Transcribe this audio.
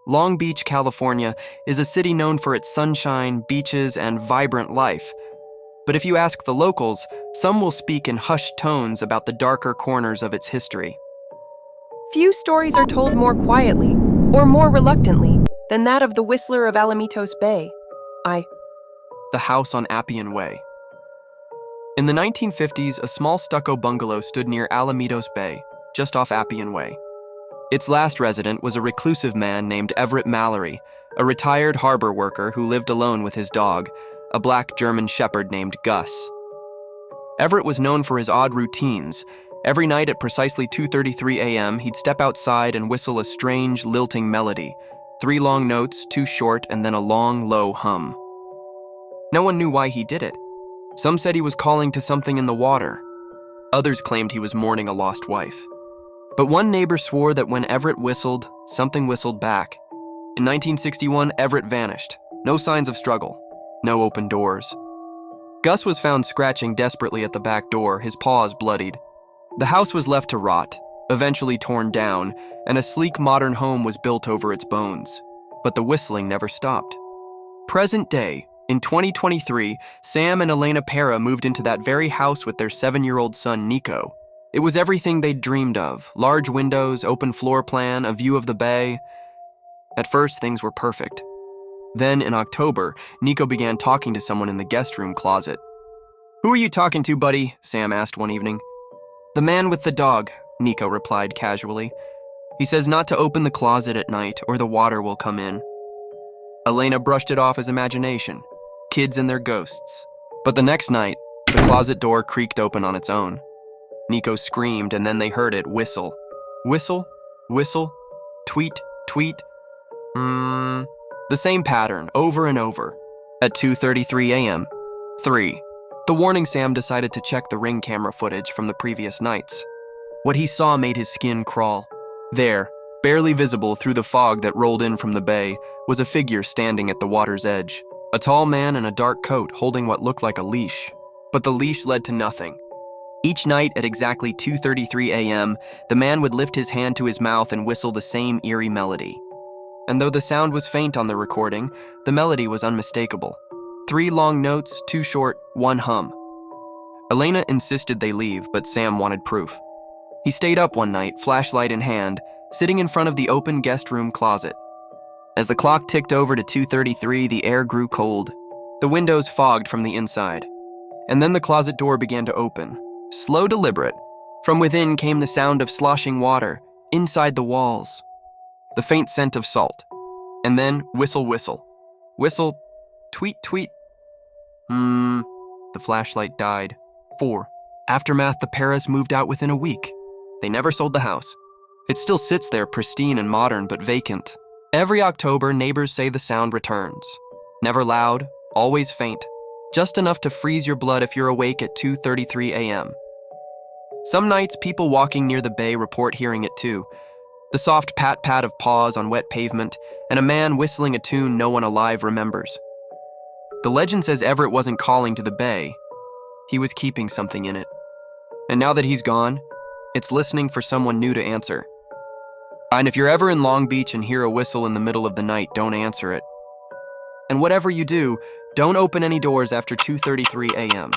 Long Beach, California is a city known for its sunshine, beaches, and vibrant life. But if you ask the locals, some will speak in hushed tones about the darker corners of its history. Few stories are told more quietly, or more reluctantly, than that of the Whistler of Alamitos Bay. The house on Appian Way. In the 1950s, a small stucco bungalow stood near Alamitos Bay, just off Appian Way. Its last resident was a reclusive man named Everett Mallory, a retired harbor worker who lived alone with his dog, a black German shepherd named Gus. Everett was known for his odd routines. Every night at precisely 2:33 a.m., he'd step outside and whistle a strange, lilting melody, 3 long notes, 2 short, and then a long, low hum. No one knew why he did it. Some said he was calling to something in the water. Others claimed he was mourning a lost wife. But one neighbor swore that when Everett whistled, something whistled back. In 1961, Everett vanished. No signs of struggle. No open doors. Gus was found scratching desperately at the back door, his paws bloodied. The house was left to rot, eventually torn down, and a sleek modern home was built over its bones. But the whistling never stopped. Present day, in 2023, Sam and Elena Pera moved into that very house with their 7-year-old son, Nico. It was everything they'd dreamed of: large windows, open floor plan, a view of the bay. At first, things were perfect. Then, in October, Nico began talking to someone in the guest room closet. "Who are you talking to, buddy?" Sam asked one evening. "The man with the dog," Nico replied casually. "He says not to open the closet at night or the water will come in." Elena brushed it off as imagination. Kids and their ghosts. But the next night, the closet door creaked open on its own. Nico screamed, and then they heard it whistle. Whistle, whistle, tweet, tweet. The same pattern, over and over. At 2:33 a.m. 3. The warning Sam decided to check the Ring camera footage from the previous nights. What he saw made his skin crawl. There, barely visible through the fog that rolled in from the bay, was a figure standing at the water's edge. A tall man in a dark coat holding what looked like a leash. But the leash led to nothing. Each night at exactly 2:33 a.m., the man would lift his hand to his mouth and whistle the same eerie melody. And though the sound was faint on the recording, the melody was unmistakable. 3 long notes, 2 short, 1 hum. Elena insisted they leave, but Sam wanted proof. He stayed up one night, flashlight in hand, sitting in front of the open guest room closet. As the clock ticked over to 2:33, the air grew cold. The windows fogged from the inside. And then the closet door began to open. Slow, deliberate. From within came the sound of sloshing water, inside the walls. The faint scent of salt. And then whistle, whistle. Whistle, tweet, tweet. The flashlight died. 4. Aftermath: the Peras moved out within a week. They never sold the house. It still sits there, pristine and modern, but vacant. Every October, neighbors say the sound returns. Never loud, always faint. Just enough to freeze your blood if you're awake at 2:33 a.m. Some nights, people walking near the bay report hearing it too. The soft pat-pat of paws on wet pavement, and a man whistling a tune no one alive remembers. The legend says Everett wasn't calling to the bay. He was keeping something in it. And now that he's gone, it's listening for someone new to answer. And if you're ever in Long Beach and hear a whistle in the middle of the night, don't answer it. And whatever you do, don't open any doors after 2:33 a.m.